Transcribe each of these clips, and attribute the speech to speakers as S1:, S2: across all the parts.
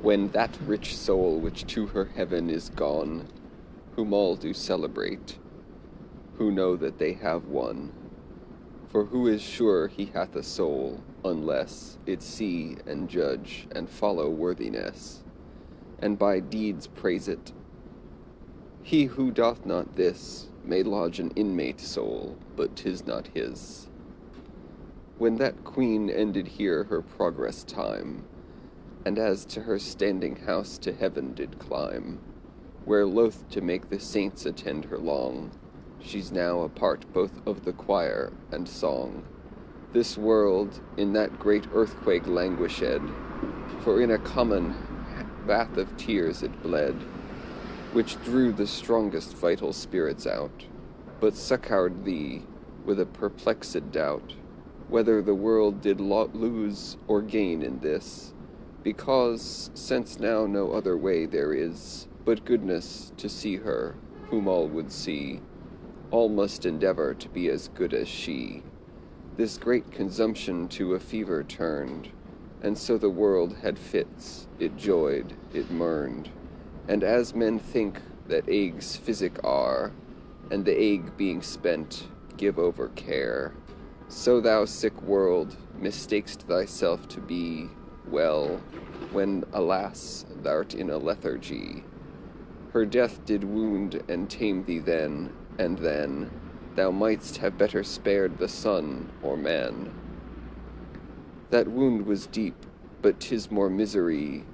S1: when that rich soul which to her heaven is gone, whom all do celebrate, who know that they have one. For who is sure he hath a soul, unless it see and judge and follow worthinesse, and by deeds praise it? He who doth not this may lodge an inmate soul, but 'tis not his. When that Queene ended here her progress time, and as to her standing house to heaven did climb, where loath to make the saints attend her long, she's now a part both of the Quire and song. This world in that great earthquake languished, for in a common bath of tears it bled, which drew the strongest vital spirits out, but succour'd thee with a perplexed doubt, whether the world did lose or gain in this, because since now no other way there is, but goodnesse to see her, whom all would see, all must endeavour to be as good as she. This great consumption to a fever turned, and so the world had fits, it joyed, it mourned. And as men think that eggs physic are, and the egg being spent, give over care, so thou sick world mistakest thyself to be well, when, alas, thou'rt in a lethargy. Her death did wound and tame thee then, and then thou mightst have better spared the son or man. That wound was deep, but 'tis more misery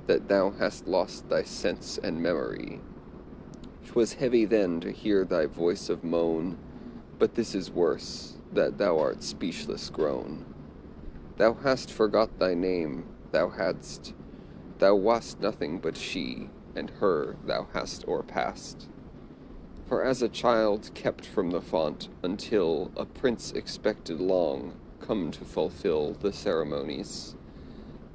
S1: that thou hast lost thy sense and memory. 'Twas heavy then to hear thy voice of moan, but this is worse, that thou art speechless grown. Thou hast forgot thy name, thou wast nothing but she, and her thou hast o'erpassed. For as a child kept from the font, until a prince expected long, come to fulfill the ceremonies,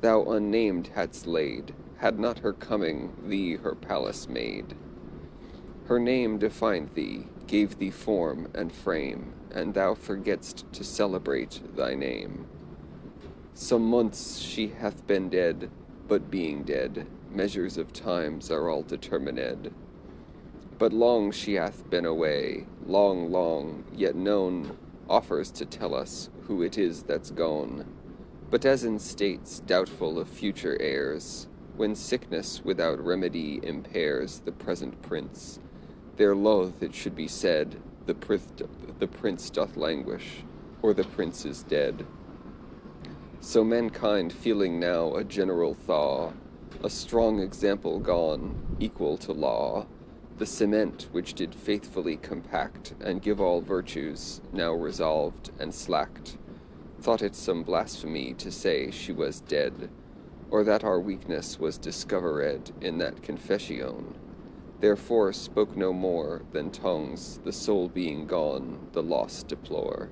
S1: thou unnamed hadst laid, had not her coming thee her palace made. Her name defined thee, gave thee form and frame, and thou forget'st to celebrate thy name. Some months she hath been dead, but being dead, measures of times are all determined. But long she hath been away, long, long, yet known offers to tell us who it is that's gone. But as in states doubtful of future heirs, when sickness without remedy impairs the present prince, there loath it should be said, the prince doth languish, or the prince is dead. So mankind feeling now a general thaw, a strong example gone, equal to law, the cement which did faithfully compact and give all virtues, now resolved and slacked, thought it some blasphemy to say she was dead, or that our weakness was discovered in that confession. Therefore spoke no more than tongues, the soul being gone, the loss deplore.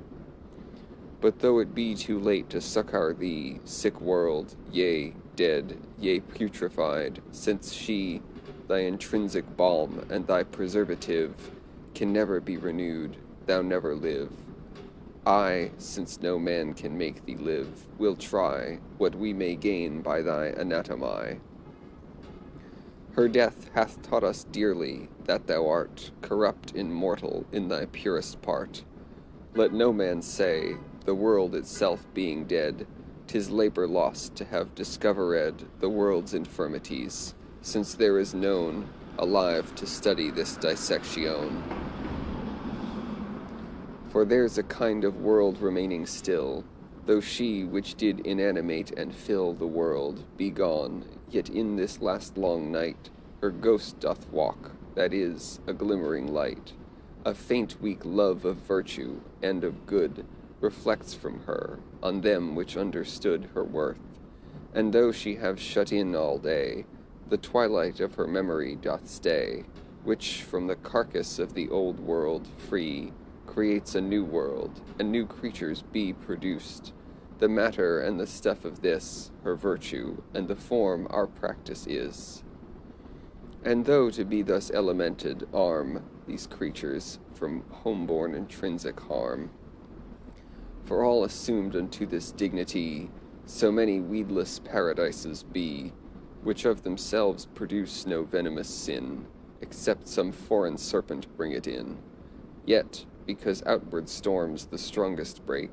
S1: But though it be too late to succour thee, sick world, yea, dead, yea, putrefied, since she, thy intrinsic balm and thy preservative, can never be renewed, thou never live. I, since no man can make thee live, will try what we may gain by thy anatomy. Her death hath taught us dearly that thou art corrupt immortal in thy purest part. Let no man say, the world itself being dead, 'tis labor lost to have discovered the world's infirmities, since there is known alive to study this dissection. For there's a kind of world remaining still, though she which did inanimate and fill the world be gone, yet in this last long night her ghost doth walk, that is, a glimmering light. A faint weak love of virtue and of good reflects from her on them which understood her worth, and though she have shut in all day, the twilight of her memory doth stay, which from the carcass of the old world free creates a new world, and new creatures be produced, the matter and the stuff of this, her virtue, and the form our practice is. And though to be thus elemented arm these creatures from home-born intrinsic harm, for all assumed unto this dignity, so many weedless paradises be, which of themselves produce no venomous sin, except some foreign serpent bring it in. Yet, because outward storms the strongest break,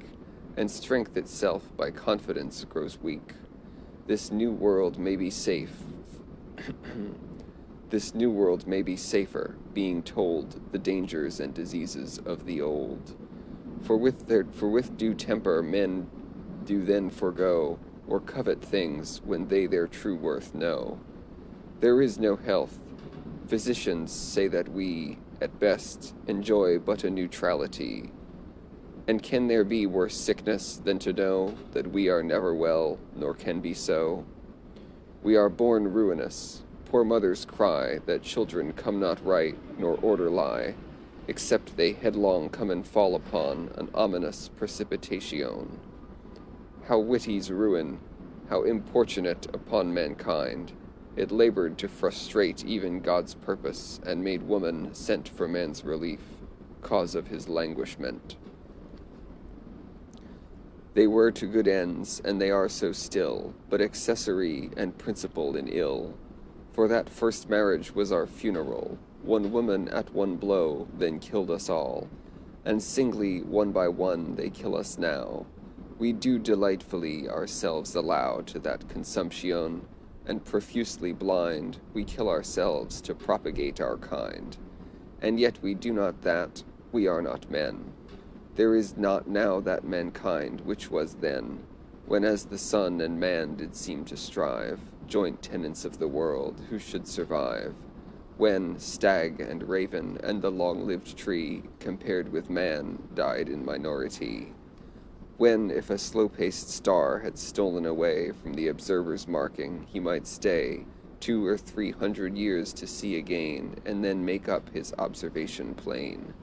S1: and strength itself by confidence grows weak, this new world may be safe. This new world may be safer, being told the dangers and diseases of the old. For with due temper men do then forego, or covet things when they their true worth know. There is no health. Physicians say that we, at best, enjoy but a neutrality. And can there be worse sickness than to know that we are never well, nor can be so? We are born ruinous. Poor mothers cry that children come not right, nor order lie, except they headlong come and fall upon an ominous precipitation. How witty's ruin, how importunate upon mankind, it labored to frustrate even God's purpose, and made woman, sent for man's relief, cause of his languishment. They were to good ends, and they are so still, but accessory and principal in ill. For that first marriage was our funeral. One woman at one blow then killed us all, and singly one by one they kill us now. We do delightfully ourselves allow to that consumption, and profusely blind we kill ourselves to propagate our kind. And yet we do not that, we are not men. There is not now that mankind which was then, when as the sun and man did seem to strive, joint tenants of the world, who should survive, when stag and raven and the long-lived tree, compared with man, died in minority. When, if a slow-paced star had stolen away from the observer's marking, he might stay 200 or 300 years to see again, and then make up his observation plain.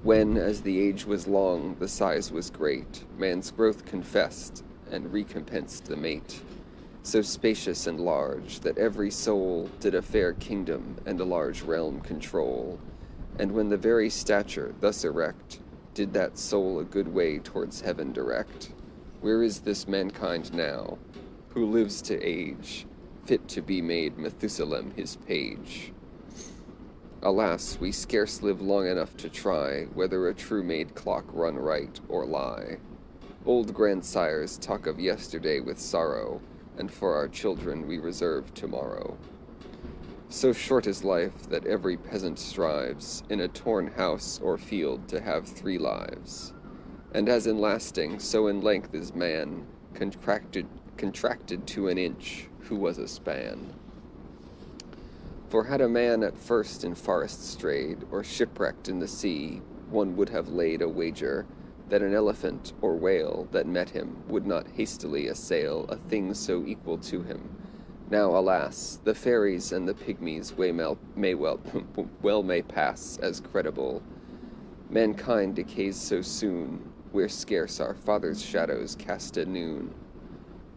S1: When, as the age was long, the size was great, man's growth confessed and recompensed the mate, so spacious and large, that every soul did a fair kingdom and a large realm control. And when the very stature thus erect did that soul a good way towards heaven direct, where is this mankind now, who lives to age, fit to be made Methusalem his page? Alas, we scarce live long enough to try whether a true-made clock run right or lie. Old grandsires talk of yesterday with sorrow, and for our children we reserve tomorrow. So short is life that every peasant strives in a torn house or field to have 3 lives. And as in lasting, so in length is man, contracted to an inch, who was a span. For had a man at first in forest strayed, or shipwrecked in the sea, one would have laid a wager that an elephant or whale that met him would not hastily assail a thing so equal to him. Now, alas, the fairies and the pygmies may pass as credible. Mankind decays so soon, where scarce our fathers' shadows cast at noon.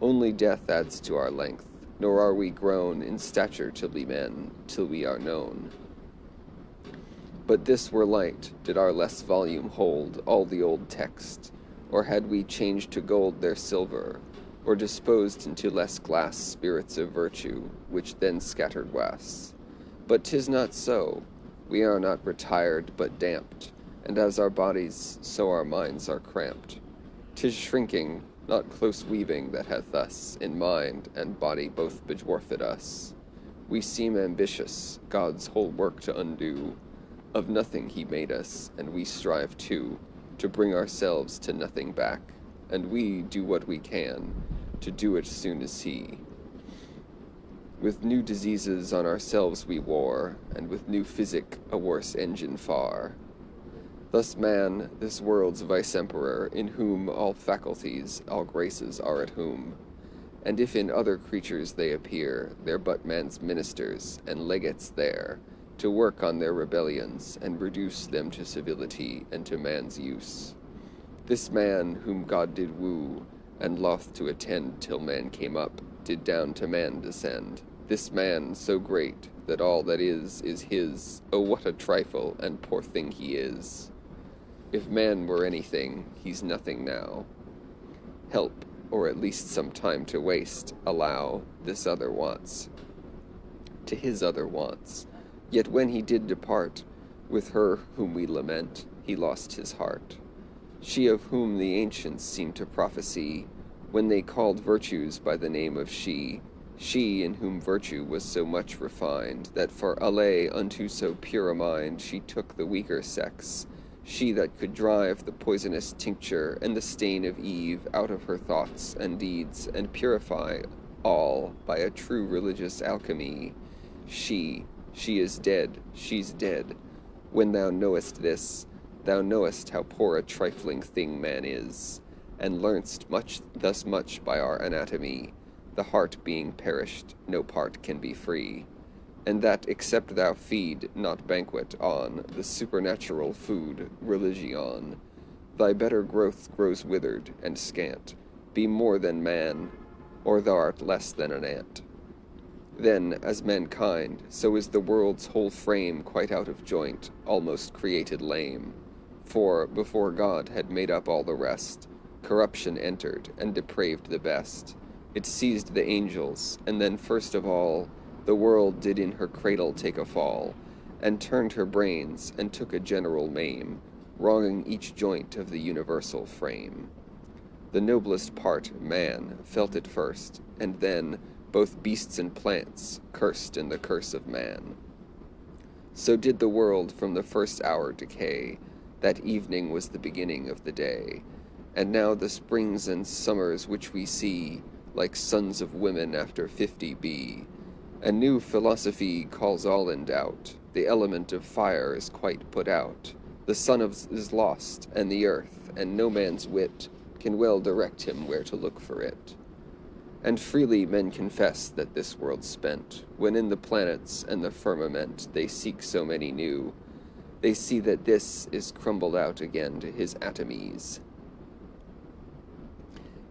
S1: Only death adds to our length, nor are we grown in stature to be men, till we are known. But this were light, did our less volume hold all the old text, or had we changed to gold their silver, or disposed into less glass spirits of virtue, which then scattered was. But 'tis not so. We are not retired, but damped, and as our bodies, so our minds are cramped. 'Tis shrinking, not close weaving, that hath thus, in mind and body both bedwarfed us. We seem ambitious, God's whole work to undo. Of nothing he made us, and we strive to bring ourselves to nothing back, and we do what we can, to do it soon as he. With new diseases on ourselves we war, and with new physic a worse engine far. Thus man, this world's vice-emperor, in whom all faculties, all graces are at home. And if in other creatures they appear, they're but man's ministers and legates there, to work on their rebellions, and reduce them to civility and to man's use. This man whom God did woo, and loth to attend till man came up, did down to man descend. This man so great, that all that is his, oh what a trifle and poor thing he is. If man were anything, he's nothing now. Help, or at least some time to waste, allow this other wants, to his other wants. Yet when he did depart, with her whom we lament, he lost his heart. She of whom the ancients seem to prophesy, when they called virtues by the name of Shee, she in whom virtue was so much refined, that for allay unto so pure a mind she took the weaker sex, she that could drive the poisonous tincture and the stain of Eve out of her thoughts and deeds, and purify all by a true religious alchemy. She is dead, she's dead. When thou knowest this, thou knowest how poor a trifling thing man is, and learn'st thus much by our anatomy, the heart being perished, no part can be free, and that except thou feed, not banquet, on the supernatural food, religion, thy better growth grows withered and scant. Be more than man, or thou art less than an ant. Then, as mankind, so is the world's whole frame quite out of joint, almost created lame. For, before God had made up all the rest, corruption entered and depraved the best. It seized the angels, and then first of all, the world did in her cradle take a fall, and turned her brains, and took a general maim, wronging each joint of the universal frame. The noblest part, man, felt it first, and then both beasts and plants, cursed in the curse of man. So did the world from the first hour decay, that evening was the beginning of the day, and now the springs and summers which we see, like sons of women after 50 be. A new philosophy calls all in doubt, the element of fire is quite put out, the sun is lost, and the earth, and no man's wit can well direct him where to look for it. And freely men confess that this world's spent, when in the planets and the firmament they seek so many new, they see that this is crumbled out again to his atomies.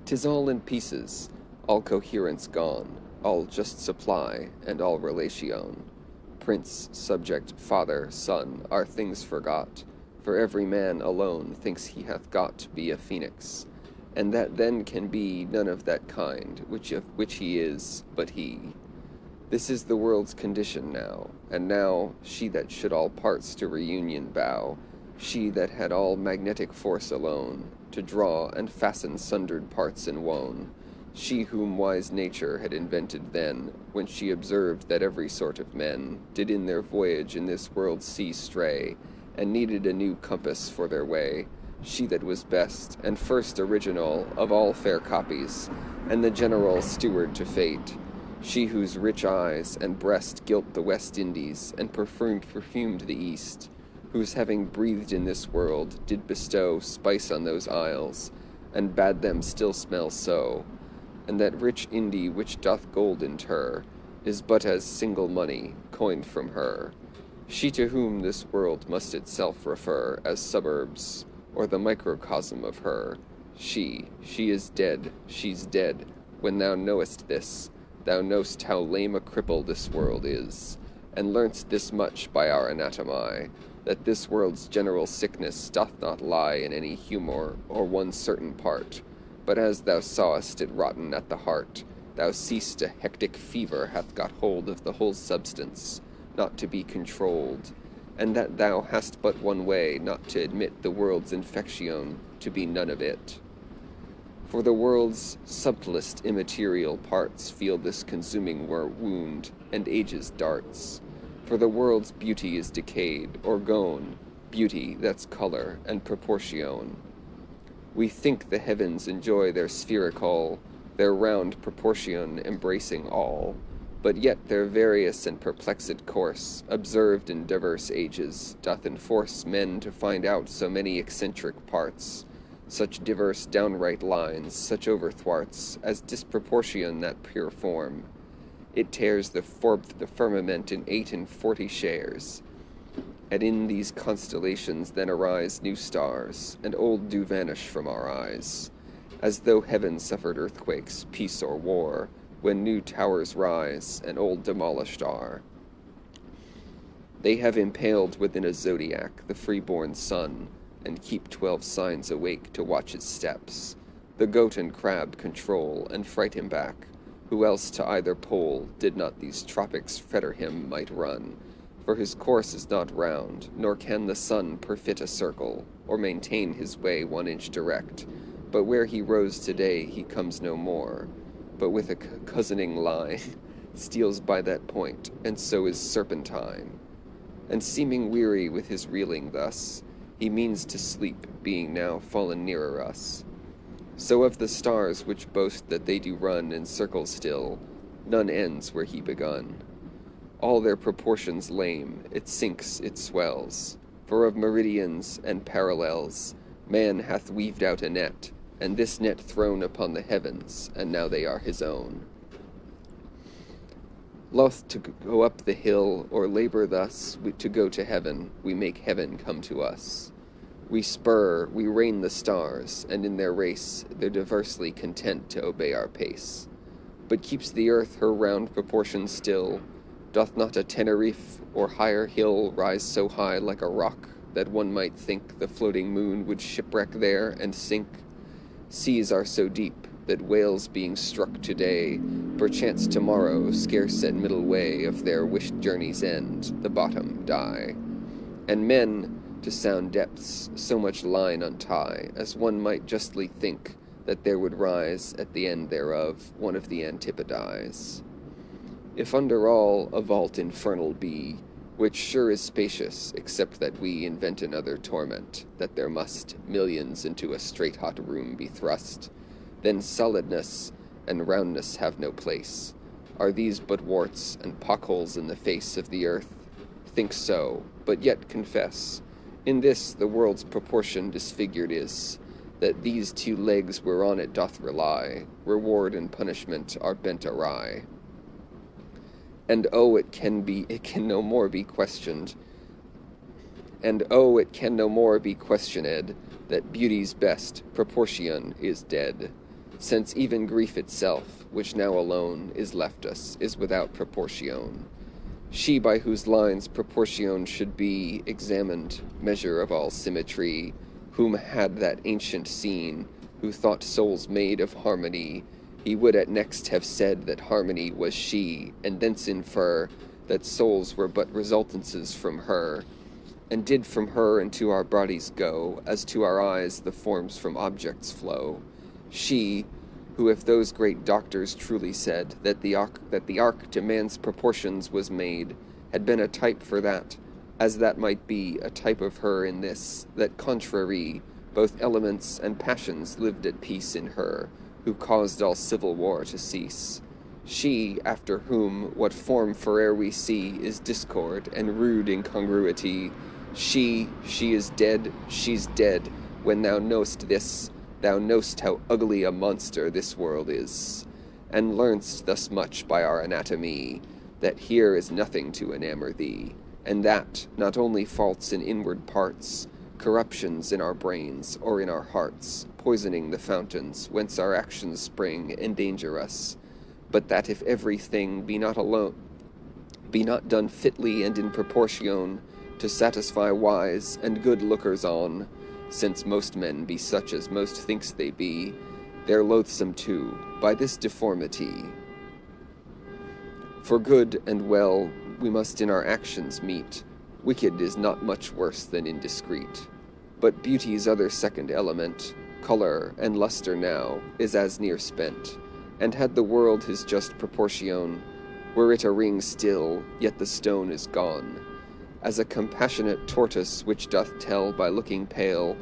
S1: 'Tis all in pieces, all coherence gone, all just supply, and all relation. Prince, subject, father, son, are things forgot, for every man alone thinks he hath got to be a phoenix, and that then can be none of that kind, which he is, but he. This is the world's condition now, and now she that should all parts to reunion bow, she that had all magnetic force alone, to draw and fasten sundered parts in one, she whom wise nature had invented then, when she observed that every sort of men did in their voyage in this world's sea stray, and needed a new compass for their way, she that was best and first original of all fair copies, and the general steward to fate, she whose rich eyes and breast gilt the West Indies, and perfumed the East, whose having breathed in this world did bestow spice on those isles, and bade them still smell so, and that rich Indy which doth gold inter, is but as single money, coined from her. She to whom this world must itself refer as suburbs, or the microcosm of her. She is dead, she's dead. When thou knowest this, thou know'st how lame a cripple this world is, and learn'st this much by our anatomy, that this world's general sickness doth not lie in any humour or one certain part, but as thou sawest it rotten at the heart, thou seest a hectic fever hath got hold of the whole substance, not to be controlled, and that thou hast but one way not to admit the world's infection to be none of it. For the world's subtlest immaterial parts feel this consuming wound, and age's darts. For the world's beauty is decayed, or gone, beauty that's color and proportion. We think the heavens enjoy their spherical, their round proportion embracing all, but yet their various and perplexed course, observed in diverse ages, doth enforce men to find out so many eccentric parts, such diverse downright lines, such overthwarts, as disproportion that pure form. It tears the firmament in 48 shares, and in these constellations then arise new stars, and old do vanish from our eyes, as though heaven suffered earthquakes, peace or war, when new towers rise, and old demolished are. They have impaled within a zodiac the free-born sun, and keep 12 signs awake to watch its steps, the goat and crab control, and fright him back, who else to either pole, did not these tropics fetter him, might run. For his course is not round, nor can the sun perfit a circle, or maintain his way 1 inch direct. But where he rose today he comes no more, but with a cousining line steals by that point, and so is serpentine. And seeming weary with his reeling thus, he means to sleep, being now fallen nearer us. So of the stars which boast that they do run in circles still, none ends where he begun. All their proportions lame, it sinks, it swells. For of meridians and parallels man hath weaved out a net, and this net thrown upon the heavens, and now they are his own. Loath to go up the hill, or labor thus to go to heaven, we make heaven come to us. We spur, we rein the stars, and in their race they're diversely content to obey our pace. But keeps the earth her round proportion still? Doth not a Tenerife or higher hill rise so high like a rock that one might think the floating moon would shipwreck there and sink? Seas are so deep that whales being struck today, perchance tomorrow, scarce at middle way of their wished journey's end, the bottom die. And men, to sound depths, so much line untie, as one might justly think that there would rise, at the end thereof, one of the antipodes. If under all a vault infernal be, which sure is spacious, except that we invent another torment, that there must millions into a straight hot room be thrust, then solidness and roundness have no place. Are these but warts and pockholes in the face of the earth? Think so, but yet confess, in this the world's proportion disfigured is, that these 2 legs whereon it doth rely, reward and punishment are bent awry. And oh, it can no more be questioned. And oh, it can no more be questioned that beauty's best proportion is dead, since even grief itself, which now alone is left us, is without proportion. She by whose lines proportion should be examined, measure of all symmetry, whom had that ancient seen, who thought souls made of harmony, he would at next have said that harmony was she, and thence infer that souls were but resultances from her, and did from her into our bodies go, as to our eyes the forms from objects flow. She, who if those great doctors truly said that the ark to man's proportions was made, had been a type for that, as that might be a type of her in this, that contrary, both elements and passions lived at peace in her, who caused all civil war to cease. She, after whom what form fore'er we see is discord and rude incongruity, she is dead, she's dead, when thou know'st this, thou know'st how ugly a monster this world is, and learn'st thus much by our anatomy, that here is nothing to enamour thee, and that not only faults in inward parts, corruptions in our brains or in our hearts, poisoning the fountains whence our actions spring, endanger us, but that if everything be not done fitly and in proportion to satisfy wise and good lookers on, since most men be such as most thinks they be, they're loathsome too, by this deformity. For good and well we must in our actions meet, wicked is not much worse than indiscreet, but beauty's other second element, colour and lustre now, is as near spent, and had the world his just proportion, were it a ring still, yet the stone is gone, as a compassionate tortoise which doth tell by looking pale,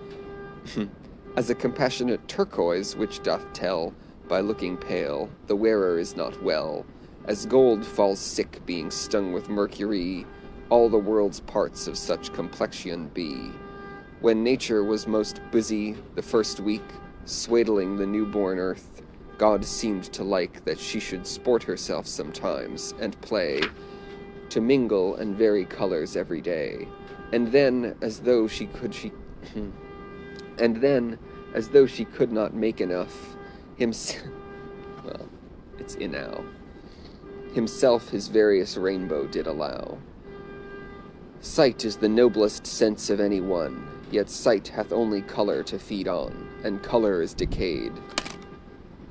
S1: as a compassionate turquoise which doth tell by looking pale, the wearer is not well, as gold falls sick being stung with mercury, all the world's parts of such complexion be. When nature was most busy the first week, swaddling the newborn earth, God seemed to like that she should sport herself sometimes, and play, to mingle and vary colors every day, and then, as though she could not make enough, himself his various rainbow did allow. Sight is the noblest sense of any one, yet sight hath only colour to feed on, and colour is decayed,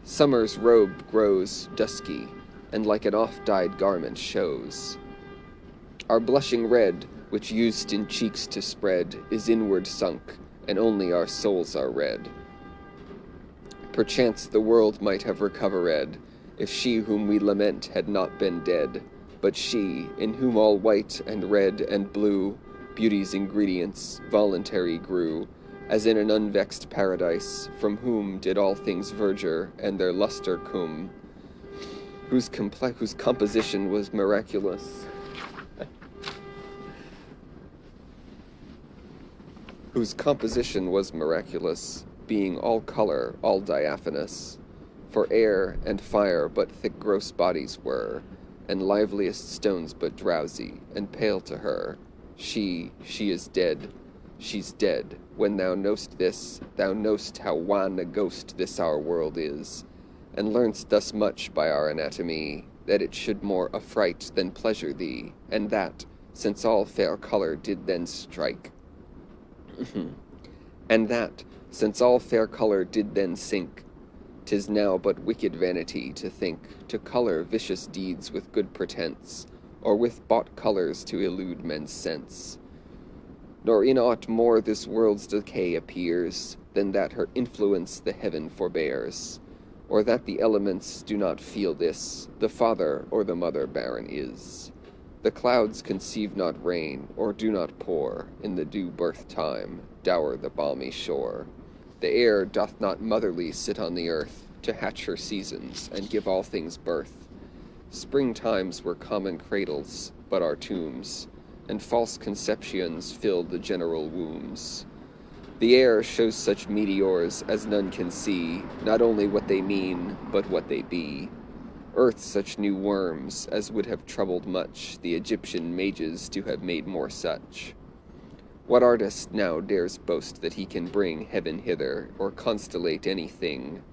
S1: Summer's robe grows dusky, and like an oft-dyed garment shows. Our blushing red, which used in cheeks to spread, is inward sunk, and only our souls are red. Perchance the world might have recovered, if she whom we lament had not been dead, but she, in whom all white and red and blue, beauty's ingredients, voluntary grew, as in an unvexed paradise, from whom did all things verdure, and their lustre come, whose composition was miraculous. Whose composition was miraculous, being all color, all diaphanous. For air and fire but thick gross bodies were, and liveliest stones but drowsy, and pale to her. She is dead, she's dead. When thou know'st this, thou know'st how wan a ghost this our world is, and learn'st thus much by our anatomy, that it should more affright than pleasure thee, and that, since all fair color did then strike, and that, since all fair color did then sink, 'tis now but wicked vanity to think to color vicious deeds with good pretence, or with bought colors to elude men's sense. Nor in aught more this world's decay appears, than that her influence the heaven forbears, or that the elements do not feel this, the father or the mother barren is. The clouds conceive not rain, or do not pour, in the due birth time, dower the balmy shore. The air doth not motherly sit on the earth, to hatch her seasons, and give all things birth. Spring times were common cradles, but our tombs, and false conceptions filled the general wombs. The air shows such meteors as none can see, not only what they mean, but what they be. Earth such new worms as would have troubled much the Egyptian mages to have made more such. What artist now dares boast that he can bring heaven hither, or constellate anything,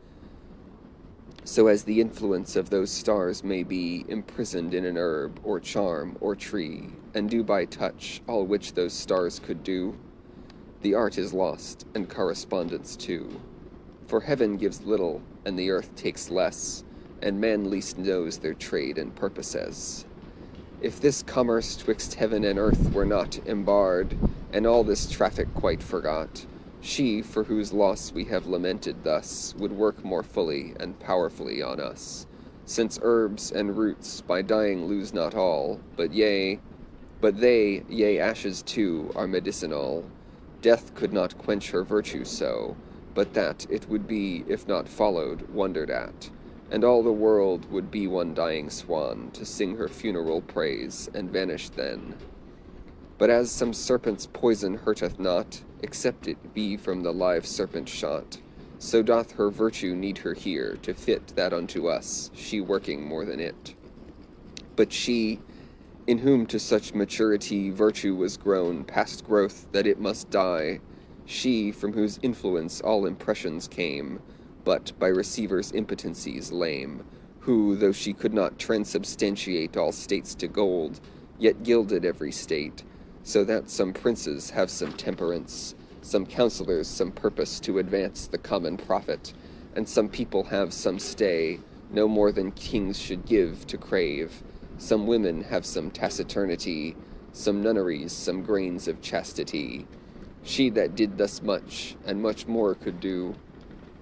S1: so as the influence of those stars may be imprisoned in an herb, or charm, or tree, and do by touch all which those stars could do? The art is lost, and correspondence too. For heaven gives little, and the earth takes less, and man least knows their trade and purposes. If this commerce twixt heaven and earth were not embarred, and all this traffic quite forgot, she, for whose loss we have lamented thus, would work more fully and powerfully on us, since herbs and roots by dying lose not all, but they, yea, ashes too, are medicinal. Death could not quench her virtue so, but that it would be, if not followed, wondered at, and all the world would be one dying swan, to sing her funeral praise, and vanish then. But as some serpent's poison hurteth not, except it be from the live serpent shot, so doth her virtue need her here, to fit that unto us, she working more than it. But she, in whom to such maturity virtue was grown past growth that it must die, she, from whose influence all impressions came, but by receiver's impotencies lame, who, though she could not transubstantiate all states to gold, yet gilded every state, so that some princes have some temperance, some counselors some purpose to advance the common profit, and some people have some stay, no more than kings should give to crave. Some women have some taciturnity, some nunneries some grains of chastity. She that did thus much, and much more could do,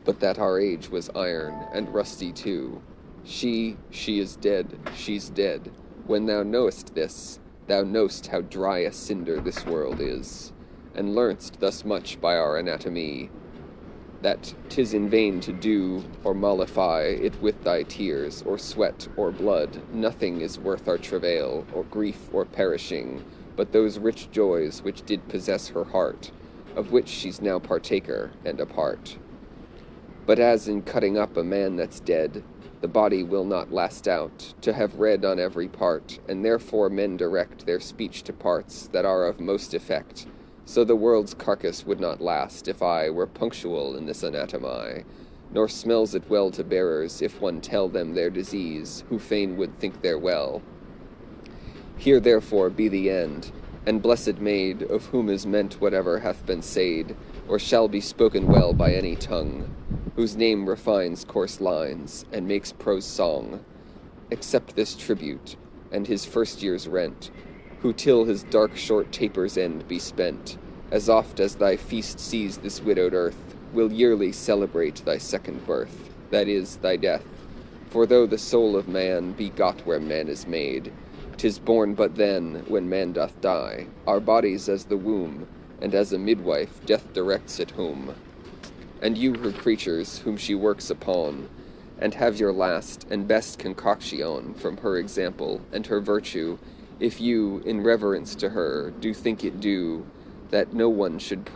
S1: but that our age was iron, and rusty too. She is dead, she's dead. When thou knowest this, thou know'st how dry a cinder this world is, and learn'st thus much by our anatomy, that 'tis in vain to do or mollify it with thy tears, or sweat, or blood. Nothing is worth our travail, or grief, or perishing, but those rich joys which did possess her heart, of which she's now partaker and a part. But as in cutting up a man that's dead, the body will not last out, to have read on every part, and therefore men direct their speech to parts that are of most effect, so the world's carcass would not last, if I were punctual in this anatomy, nor smells it well to bearers, if one tell them their disease, who fain would think they're well. Here therefore be the end, and blessed maid, of whom is meant whatever hath been said, or shall be spoken well by any tongue. whose name refines coarse lines, and makes prose song. Accept this tribute, and his first year's rent, who till his dark short taper's end be spent, as oft as thy feast sees this widowed earth, will yearly celebrate thy second birth, that is, thy death. For though the soul of man be got where man is made, 'tis born but then, when man doth die. Our bodies as the womb, and as a midwife death directs at home. And you her creatures, whom she works upon, and have your last and best concoction from her example and her virtue, if you, in reverence to her, do think it due, that no one should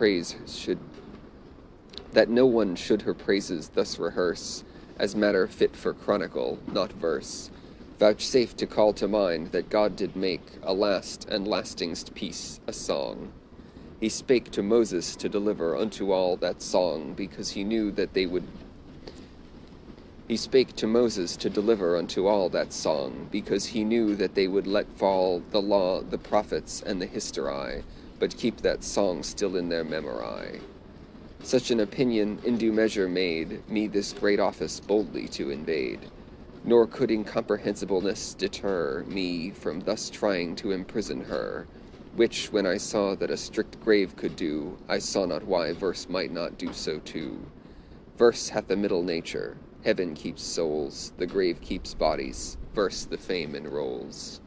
S1: her praises thus rehearse, as matter fit for chronicle, not verse. Vouchsafe to call to mind that God did make a last and lastingst piece, a song. He spake to Moses to deliver unto all that song, because he knew that they would. He spake to Moses to deliver unto all that song, because he knew that they would let fall the law, the prophets, and the history, but keep that song still in their memory. Such an opinion in due measure made me this great office boldly to invade, nor could incomprehensibleness deter me from thus trying to imprison her, which, when I saw that a strict grave could do, I saw not why verse might not do so too. Verse hath a middle nature, heaven keeps souls, the grave keeps bodies, verse the fame enrolls.